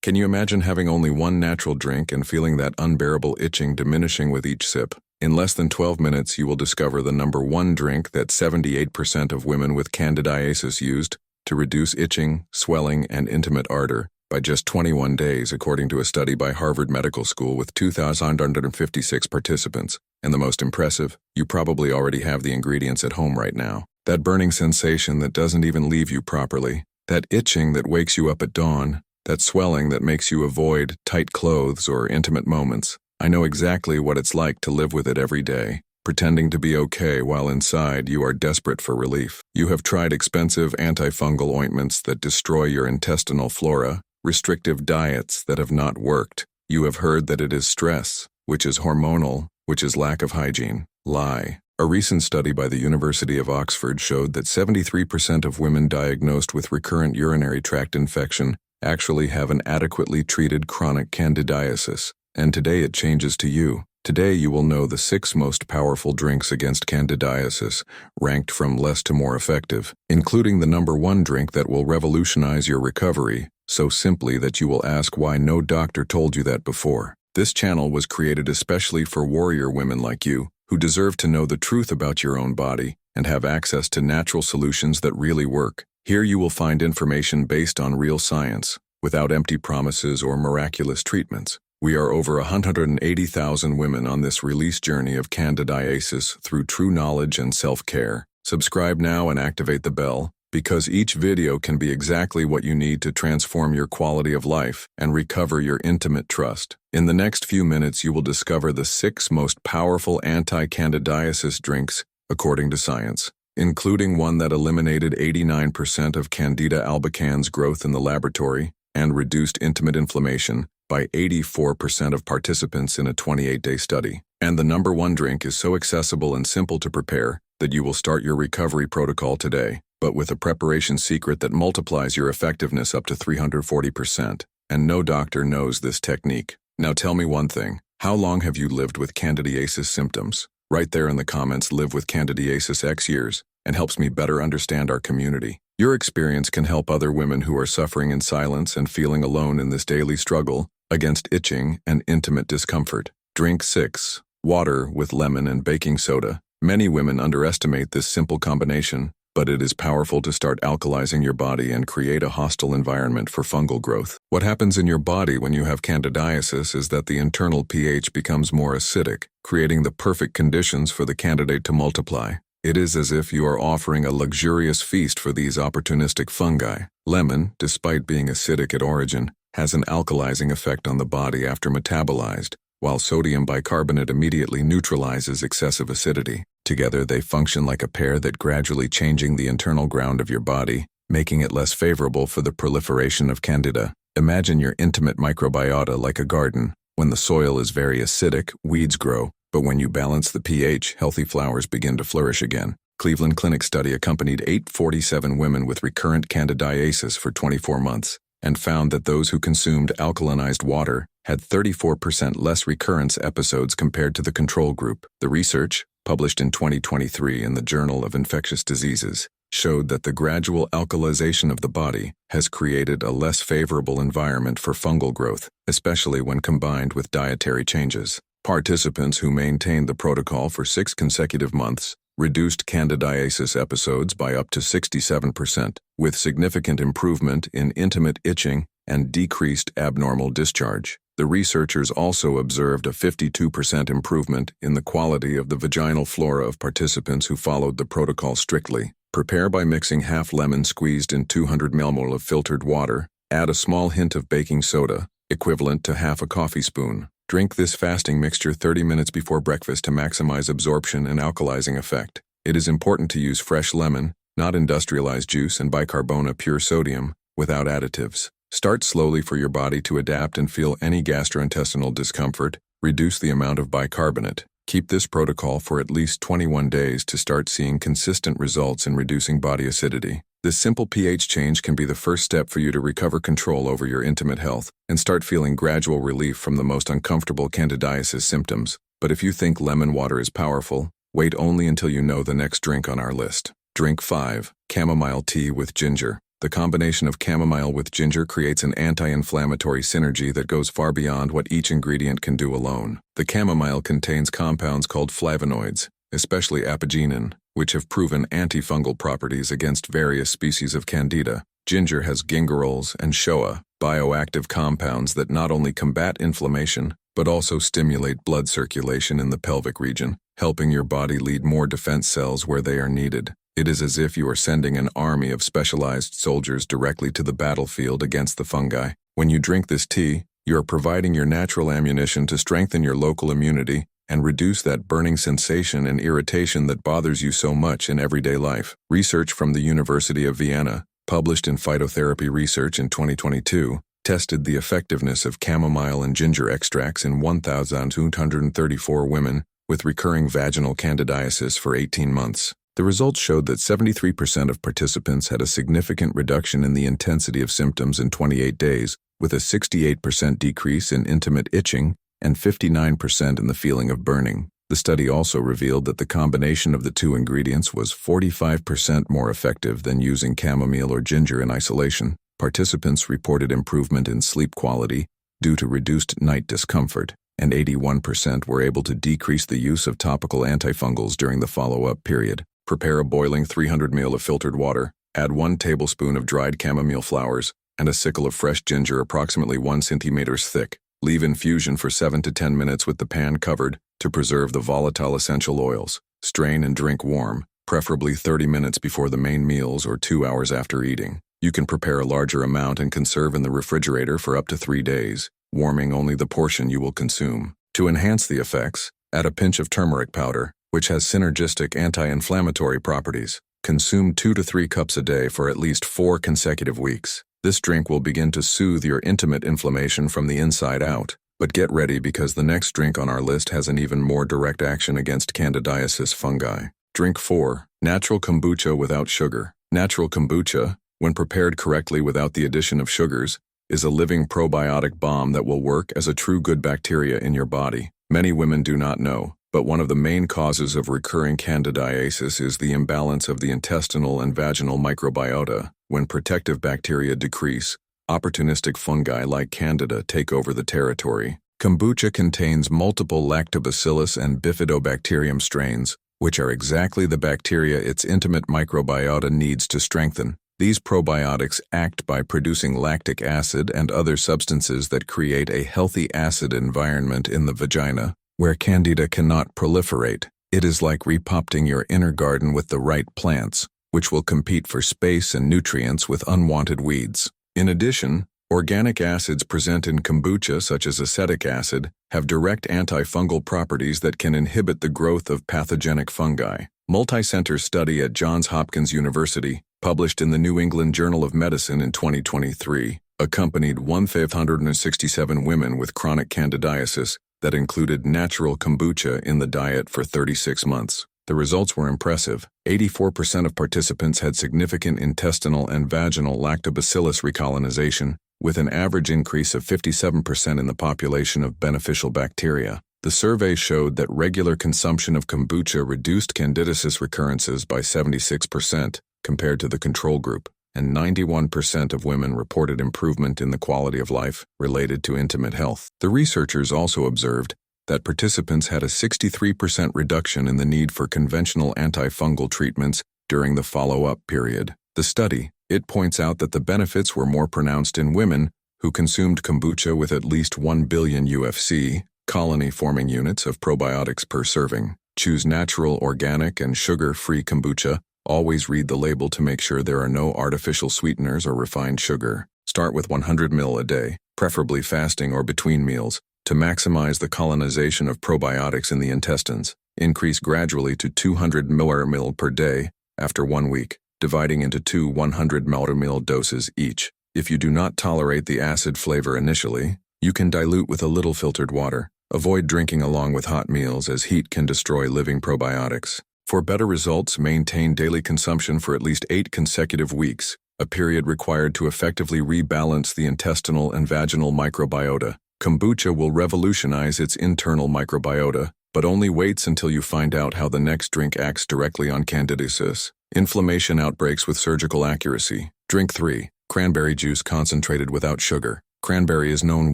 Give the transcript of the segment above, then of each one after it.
Can you imagine having only one natural drink and feeling that unbearable itching diminishing with each sip? In less than 12 minutes, you will discover the number one drink that 78% of women with candidiasis used to reduce itching, swelling, and intimate ardor by just 21 days, according to a study by Harvard Medical School with 2,156 participants. And the most impressive, you probably already have the ingredients at home right now. That burning sensation that doesn't even leave you properly, that itching that wakes you up at dawn, that swelling that makes you avoid tight clothes or intimate moments. I know exactly what it's like to live with it every day, pretending to be okay while inside you are desperate for relief. You have tried expensive antifungal ointments that destroy your intestinal flora, restrictive diets that have not worked. You have heard that it is stress, which is hormonal, which is lack of hygiene. Lie. A recent study by the University of Oxford showed that 73% of women diagnosed with recurrent urinary tract infection actually have an adequately treated chronic candidiasis. And today it changes to you. Today you will know the 6 most powerful drinks against candidiasis, ranked from less to more effective, including the number 1 drink that will revolutionize your recovery, so simply that you will ask why no doctor told you that before. This channel was created especially for warrior women like you, who deserve to know the truth about your own body and have access to natural solutions that really work. Here you will find information based on real science, without empty promises or miraculous treatments. We are over 180,000 women on this release journey of candidiasis through true knowledge and self-care. Subscribe now and activate the bell, because each video can be exactly what you need to transform your quality of life and recover your intimate trust. In the next few minutes, you will discover the 6 most powerful anti-candidiasis drinks, according to science, including one that eliminated 89% of Candida albicans growth in the laboratory and reduced intimate inflammation by 84% of participants in a 28-day study. And the number 1 drink is so accessible and simple to prepare that you will start your recovery protocol today, but with a preparation secret that multiplies your effectiveness up to 340%. And no doctor knows this technique. Now tell me one thing. How long have you lived with candidiasis symptoms? Write there in the comments, "Live with candidiasis X years," and helps me better understand our community. Your experience can help other women who are suffering in silence and feeling alone in this daily struggle against itching and intimate discomfort. Drink 6. Water with lemon and baking soda. Many women underestimate this simple combination, but it is powerful to start alkalizing your body and create a hostile environment for fungal growth. What happens in your body when you have candidiasis is that the internal pH becomes more acidic, creating the perfect conditions for the candidate to multiply. It is as if you are offering a luxurious feast for these opportunistic fungi. Lemon, despite being acidic at origin, has an alkalizing effect on the body after metabolized, while sodium bicarbonate immediately neutralizes excessive acidity. Together they function like a pair that gradually changing the internal ground of your body, making it less favorable for the proliferation of candida. Imagine your intimate microbiota like a garden. When the soil is very acidic, weeds grow, but when you balance the pH, healthy flowers begin to flourish again. Cleveland Clinic study accompanied 847 women with recurrent candidiasis for 24 months and found that those who consumed alkalinized water had 34% less recurrence episodes compared to the control group. The research, published in 2023 in the Journal of Infectious Diseases, showed that the gradual alkalization of the body has created a less favorable environment for fungal growth, especially when combined with dietary changes. Participants who maintained the protocol for 6 consecutive months reduced candidiasis episodes by up to 67%, with significant improvement in intimate itching and decreased abnormal discharge. The researchers also observed a 52% improvement in the quality of the vaginal flora of participants who followed the protocol strictly. Prepare by mixing half lemon squeezed in 200 mmol of filtered water. Add a small hint of baking soda, equivalent to half a coffee spoon. Drink this fasting mixture 30 minutes before breakfast to maximize absorption and alkalizing effect. It is important to use fresh lemon, not industrialized juice, and bicarbonate pure sodium, without additives. Start slowly for your body to adapt and feel any gastrointestinal discomfort. Reduce the amount of bicarbonate. Keep this protocol for at least 21 days to start seeing consistent results in reducing body acidity. This simple pH change can be the first step for you to recover control over your intimate health and start feeling gradual relief from the most uncomfortable candidiasis symptoms. But if you think lemon water is powerful, wait only until you know the next drink on our list. Drink 5. Chamomile tea with ginger. The combination of chamomile with ginger creates an anti-inflammatory synergy that goes far beyond what each ingredient can do alone. The chamomile contains compounds called flavonoids, especially apigenin, which have proven antifungal properties against various species of Candida. Ginger has gingerols and shoa, bioactive compounds that not only combat inflammation, but also stimulate blood circulation in the pelvic region, helping your body lead more defense cells where they are needed. It is as if you are sending an army of specialized soldiers directly to the battlefield against the fungi. When you drink this tea, you are providing your natural ammunition to strengthen your local immunity and reduce that burning sensation and irritation that bothers you so much in everyday life. Research from the University of Vienna, published in Phytotherapy Research in 2022, tested the effectiveness of chamomile and ginger extracts in 1,234 women with recurring vaginal candidiasis for 18 months. The results showed that 73% of participants had a significant reduction in the intensity of symptoms in 28 days, with a 68% decrease in intimate itching and 59% in the feeling of burning. The study also revealed that the combination of the two ingredients was 45% more effective than using chamomile or ginger in isolation. Participants reported improvement in sleep quality due to reduced night discomfort, and 81% were able to decrease the use of topical antifungals during the follow-up period. Prepare a boiling 300 ml of filtered water, add 1 tablespoon of dried chamomile flowers, and a sickle of fresh ginger approximately 1 centimeter thick. Leave infusion for 7 to 10 minutes with the pan covered to preserve the volatile essential oils. Strain and drink warm, preferably 30 minutes before the main meals or 2 hours after eating. You can prepare a larger amount and conserve in the refrigerator for up to 3 days, warming only the portion you will consume. To enhance the effects, add a pinch of turmeric powder, which has synergistic anti-inflammatory properties. Consume 2 to 3 cups a day for at least 4 consecutive weeks. This drink will begin to soothe your intimate inflammation from the inside out. But get ready because the next drink on our list has an even more direct action against candidiasis fungi. Drink 4. Natural kombucha without sugar. Natural kombucha, when prepared correctly without the addition of sugars, is a living probiotic bomb that will work as a true good bacteria in your body. Many women do not know, but one of the main causes of recurring candidiasis is the imbalance of the intestinal and vaginal microbiota. When protective bacteria decrease, opportunistic fungi like Candida take over the territory. Kombucha contains multiple lactobacillus and bifidobacterium strains, which are exactly the bacteria its intimate microbiota needs to strengthen. These probiotics act by producing lactic acid and other substances that create a healthy acid environment in the vagina, where Candida cannot proliferate. It is like repotting your inner garden with the right plants, which will compete for space and nutrients with unwanted weeds. In addition, organic acids present in kombucha, such as acetic acid, have direct antifungal properties that can inhibit the growth of pathogenic fungi. Multi-center study at Johns Hopkins University, published in the New England Journal of Medicine in 2023, accompanied 1,567 women with chronic candidiasis that included natural kombucha in the diet for 36 months. The results were impressive. 84% of participants had significant intestinal and vaginal lactobacillus recolonization, with an average increase of 57% in the population of beneficial bacteria. The survey showed that regular consumption of kombucha reduced candidiasis recurrences by 76% compared to the control group, and 91% of women reported improvement in the quality of life related to intimate health. The researchers also observed that participants had a 63% reduction in the need for conventional antifungal treatments during the follow-up period. The study, it points out that the benefits were more pronounced in women who consumed kombucha with at least 1 billion UFC, colony-forming units of probiotics per serving. Choose natural, organic, and sugar-free kombucha. Always read the label to make sure there are no artificial sweeteners or refined sugar. Start with 100 ml a day, preferably fasting or between meals, to maximize the colonization of probiotics in the intestines. Increase gradually to 200 ml per day after 1 week, dividing into 2 100 ml doses each. If you do not tolerate the acid flavor initially, you can dilute with a little filtered water. Avoid drinking along with hot meals as heat can destroy living probiotics. For better results, maintain daily consumption for at least 8 consecutive weeks, a period required to effectively rebalance the intestinal and vaginal microbiota. Kombucha will revolutionize its internal microbiota, but only waits until you find out how the next drink acts directly on candidiasis. Inflammation outbreaks with surgical accuracy. Drink 3. Cranberry juice concentrated without sugar. Cranberry is known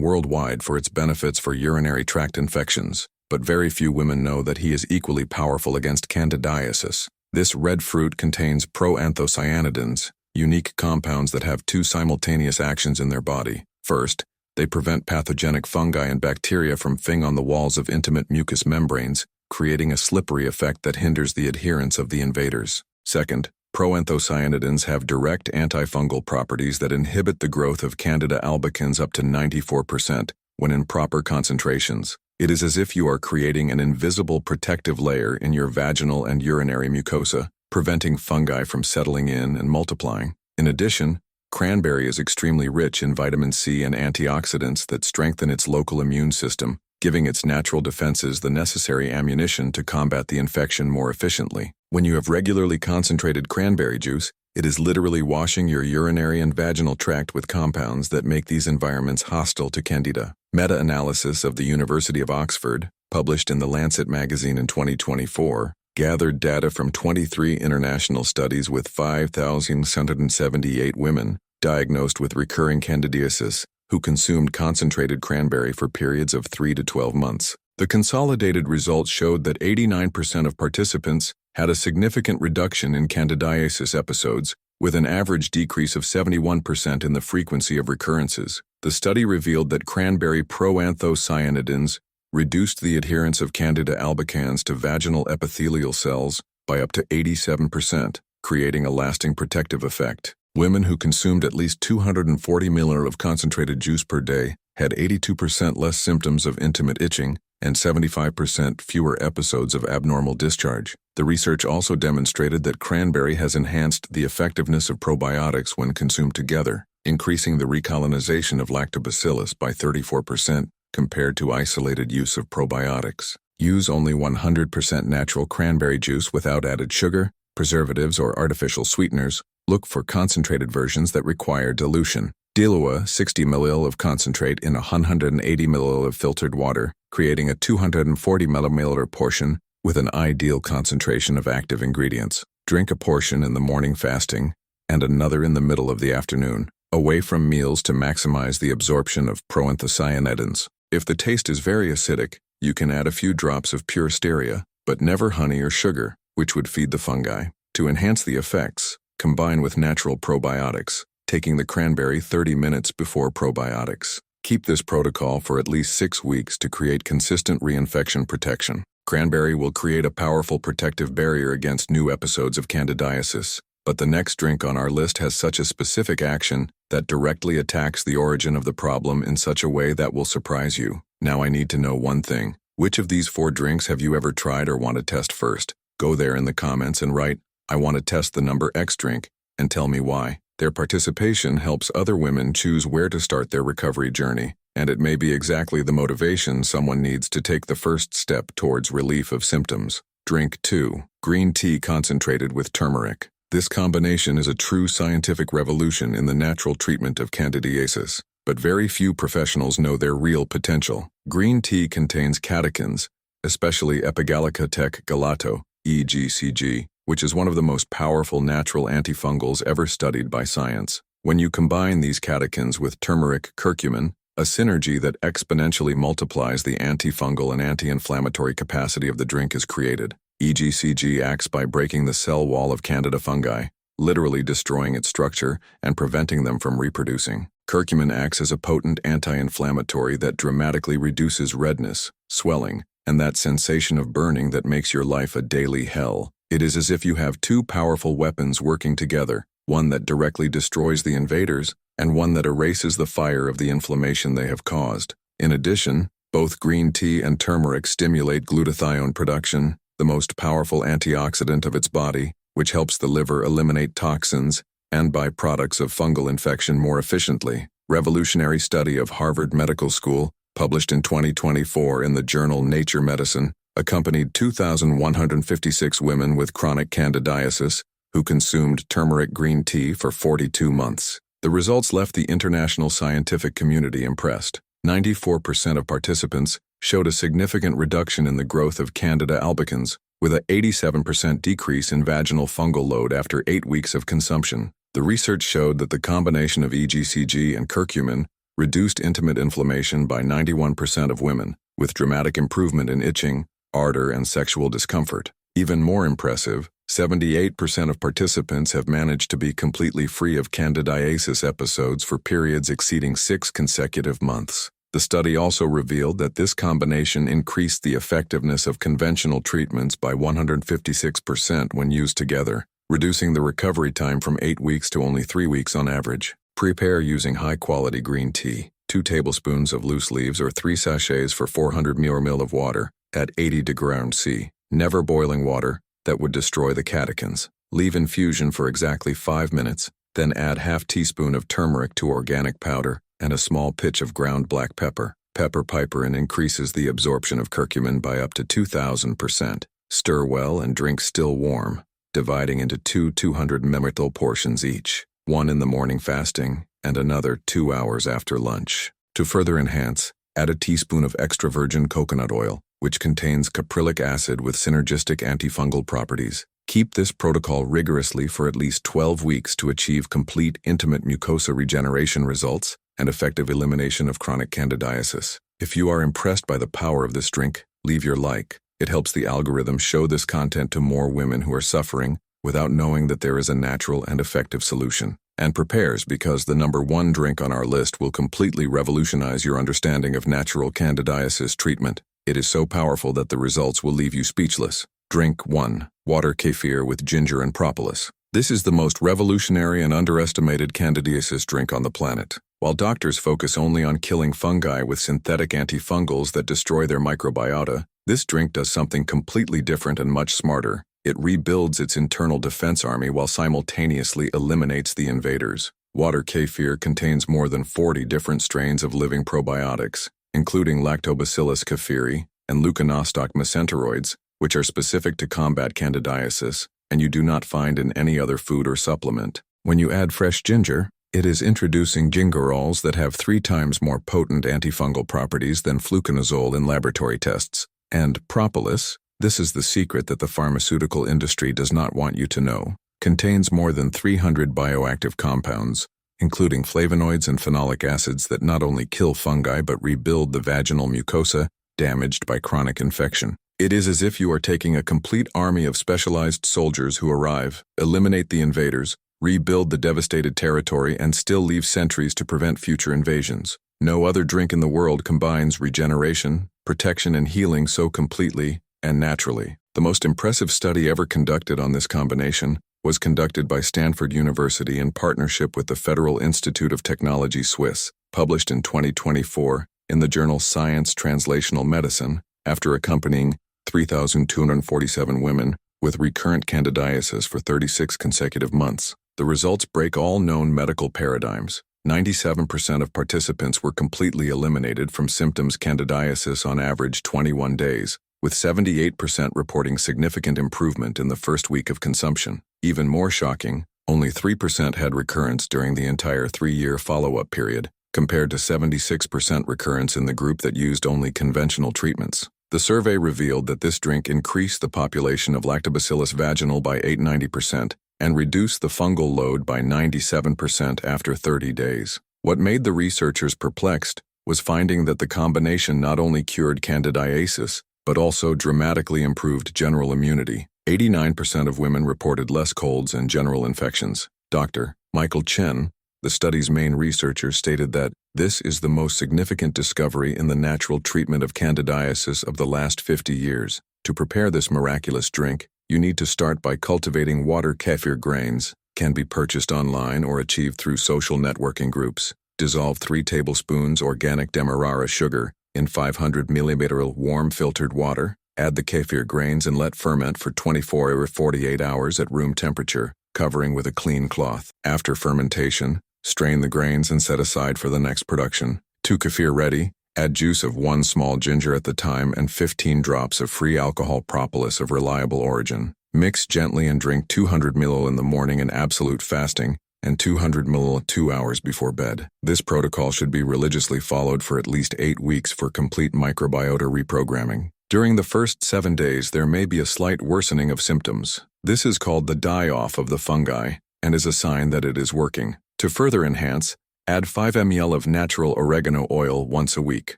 worldwide for its benefits for urinary tract infections, but very few women know that he is equally powerful against candidiasis. This red fruit contains proanthocyanidins, unique compounds that have two simultaneous actions in their body. First, they prevent pathogenic fungi and bacteria from feeding on the walls of intimate mucous membranes, creating a slippery effect that hinders the adherence of the invaders. Second, proanthocyanidins have direct antifungal properties that inhibit the growth of Candida albicans up to 94% when in proper concentrations. It is as if you are creating an invisible protective layer in your vaginal and urinary mucosa, preventing fungi from settling in and multiplying. In addition, cranberry is extremely rich in vitamin C and antioxidants that strengthen its local immune system, giving its natural defenses the necessary ammunition to combat the infection more efficiently. When you have regularly concentrated cranberry juice, it is literally washing your urinary and vaginal tract with compounds that make these environments hostile to Candida. Meta-analysis of the University of Oxford, published in The Lancet magazine in 2024, gathered data from 23 international studies with 5,678 women diagnosed with recurring candidiasis who consumed concentrated cranberry for periods of 3 to 12 months. The consolidated results showed that 89% of participants had a significant reduction in candidiasis episodes, with an average decrease of 71% in the frequency of recurrences. The study revealed that cranberry proanthocyanidins reduced the adherence of Candida albicans to vaginal epithelial cells by up to 87%, creating a lasting protective effect. Women who consumed at least 240 ml of concentrated juice per day had 82% less symptoms of intimate itching and 75% fewer episodes of abnormal discharge. The research also demonstrated that cranberry has enhanced the effectiveness of probiotics when consumed together, increasing the recolonization of lactobacillus by 34% compared to isolated use of probiotics. Use only 100% natural cranberry juice without added sugar, preservatives, or artificial sweeteners. Look for concentrated versions that require dilution. Dilua 60 ml of concentrate in 180 ml of filtered water, creating a 240 milliliter portion with an ideal concentration of active ingredients. Drink a portion in the morning fasting and another in the middle of the afternoon, away from meals to maximize the absorption of proanthocyanidins. If the taste is very acidic, you can add a few drops of pure stevia, but never honey or sugar, which would feed the fungi. To enhance the effects, combine with natural probiotics, taking the cranberry 30 minutes before probiotics. Keep this protocol for at least 6 weeks to create consistent reinfection protection. Cranberry will create a powerful protective barrier against new episodes of candidiasis, but the next drink on our list has such a specific action that directly attacks the origin of the problem in such a way that will surprise you. Now I need to know one thing. Which of these 4 drinks have you ever tried or want to test first? Go there in the comments and write, "I want to test the number X drink," and tell me why. Their participation helps other women choose where to start their recovery journey, and it may be exactly the motivation someone needs to take the first step towards relief of symptoms. Drink 2. Green tea concentrated with turmeric. This combination is a true scientific revolution in the natural treatment of candidiasis, but very few professionals know their real potential. Green tea contains catechins, especially Epigalica tech galato, EGCG, which is one of the most powerful natural antifungals ever studied by science. When you combine these catechins with turmeric curcumin, a synergy that exponentially multiplies the antifungal and anti-inflammatory capacity of the drink is created. EGCG acts by breaking the cell wall of Candida fungi, literally destroying its structure and preventing them from reproducing. Curcumin acts as a potent anti-inflammatory that dramatically reduces redness, swelling, and that sensation of burning that makes your life a daily hell. It is as if you have 2 powerful weapons working together, one that directly destroys the invaders and one that erases the fire of the inflammation they have caused. In addition, both green tea and turmeric stimulate glutathione production, the most powerful antioxidant of its body, which helps the liver eliminate toxins and byproducts of fungal infection more efficiently. Revolutionary study of Harvard Medical School, published in 2024 in the journal Nature Medicine, accompanied 2,156 women with chronic candidiasis who consumed turmeric green tea for 42 months. The results left the international scientific community impressed. 94% of participants showed a significant reduction in the growth of Candida albicans, with an 87% decrease in vaginal fungal load after 8 weeks of consumption. The research showed that the combination of EGCG and curcumin reduced intimate inflammation by 91% of women, with dramatic improvement in itching, ardor, and sexual discomfort. Even more impressive, 78% of participants have managed to be completely free of candidiasis episodes for periods exceeding 6 consecutive months. The study also revealed that this combination increased the effectiveness of conventional treatments by 156% when used together, reducing the recovery time from 8 weeks to only 3 weeks on average. Prepare using high-quality green tea, 2 tablespoons of loose leaves or 3 sachets for 400 ml of water at 80 degrees C. Never boiling water, that would destroy the catechins. Leave infusion for exactly 5 minutes, then add half teaspoon of turmeric to organic powder and a small pitch of ground black pepper. Pepper piperin increases the absorption of curcumin by up to 2,000%. Stir well and drink still warm, dividing into 2 200 ml portions each, one in the morning fasting and another 2 hours after lunch. To further enhance, add a teaspoon of extra virgin coconut oil, which contains caprylic acid with synergistic antifungal properties. Keep this protocol rigorously for at least 12 weeks to achieve complete intimate mucosa regeneration results and effective elimination of chronic candidiasis. If you are impressed by the power of this drink, leave your like. It helps the algorithm show this content to more women who are suffering without knowing that there is a natural and effective solution. And prepares because the #1 drink on our list will completely revolutionize your understanding of natural candidiasis treatment. It is so powerful that the results will leave you speechless. Drink 1. Water kefir with ginger and propolis. This is the most revolutionary and underestimated candidiasis drink on the planet. While doctors focus only on killing fungi with synthetic antifungals that destroy their microbiota, this drink does something completely different and much smarter. It rebuilds its internal defense army while simultaneously eliminates the invaders. Water kefir contains more than 40 different strains of living probiotics, including Lactobacillus kefiri and Leuconostoc mesenteroids, which are specific to combat candidiasis, and you do not find in any other food or supplement. When you add fresh ginger, it is introducing gingerols that have 3 times more potent antifungal properties than fluconazole in laboratory tests. And propolis, this is the secret that the pharmaceutical industry does not want you to know, contains more than 300 bioactive compounds, including flavonoids and phenolic acids that not only kill fungi but rebuild the vaginal mucosa damaged by chronic infection. It is as if you are taking a complete army of specialized soldiers who arrive, eliminate the invaders, rebuild the devastated territory, and still leave sentries to prevent future invasions. No other drink in the world combines regeneration, protection, and healing so completely and naturally. The most impressive study ever conducted on this combination was conducted by Stanford University in partnership with the Federal Institute of Technology Swiss, published in 2024 in the journal Science Translational Medicine, after accompanying 3,247 women with recurrent candidiasis for 36 consecutive months. The results break all known medical paradigms. 97% of participants were completely eliminated from symptoms candidiasis on average 21 days, with 78% reporting significant improvement in the first week of consumption. Even more shocking, only 3% had recurrence during the entire 3-year follow-up period, compared to 76% recurrence in the group that used only conventional treatments. The survey revealed that this drink increased the population of Lactobacillus vaginal by 890% and reduced the fungal load by 97% after 30 days. What made the researchers perplexed was finding that the combination not only cured candidiasis, but also dramatically improved general immunity. 89% of women reported less colds and general infections. Dr. Michael Chen, the study's main researcher, stated that this is the most significant discovery in the natural treatment of candidiasis of the last 50 years. To prepare this miraculous drink, you need to start by cultivating water kefir grains, can be purchased online or achieved through social networking groups. Dissolve 3 tablespoons organic demerara sugar in 500 milliliter warm filtered water. Add the kefir grains and let ferment for 24 or 48 hours at room temperature, covering with a clean cloth. After fermentation, strain the grains and set aside for the next production. To kefir ready, add juice of 1 small ginger at the time and 15 drops of free alcohol propolis of reliable origin. Mix gently and drink 200 ml in the morning in absolute fasting and 200 ml 2 hours before bed. This protocol should be religiously followed for at least 8 weeks for complete microbiota reprogramming. During the first 7 days, there may be a slight worsening of symptoms. This is called the die-off of the fungi, and is a sign that it is working. To further enhance, add 5 ml of natural oregano oil once a week.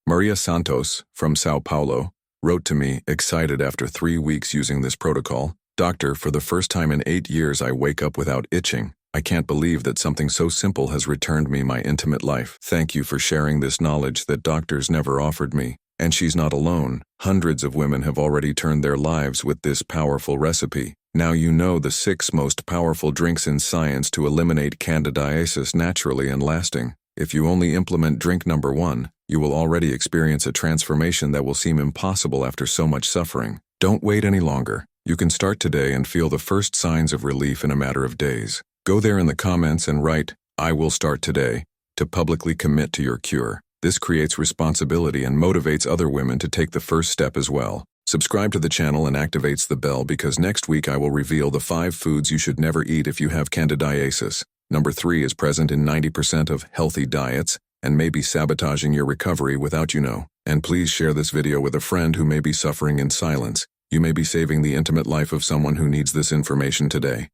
Maria Santos, from Sao Paulo, wrote to me, excited after 3 weeks using this protocol. Doctor, for the first time in 8 years I wake up without itching. I can't believe that something so simple has returned me my intimate life. Thank you for sharing this knowledge that doctors never offered me. And she's not alone. Hundreds of women have already turned their lives with this powerful recipe. Now you know the 6 most powerful drinks in science to eliminate candidiasis naturally and lasting. If you only implement drink number 1, you will already experience a transformation that will seem impossible after so much suffering. Don't wait any longer. You can start today and feel the first signs of relief in a matter of days. Go there in the comments and write, "I will start today," to publicly commit to your cure. This creates responsibility and motivates other women to take the first step as well. Subscribe to the channel and activates the bell because next week I will reveal the 5 foods you should never eat if you have candidiasis. Number 3 is present in 90% of healthy diets and may be sabotaging your recovery without you know. And please share this video with a friend who may be suffering in silence. You may be saving the intimate life of someone who needs this information today.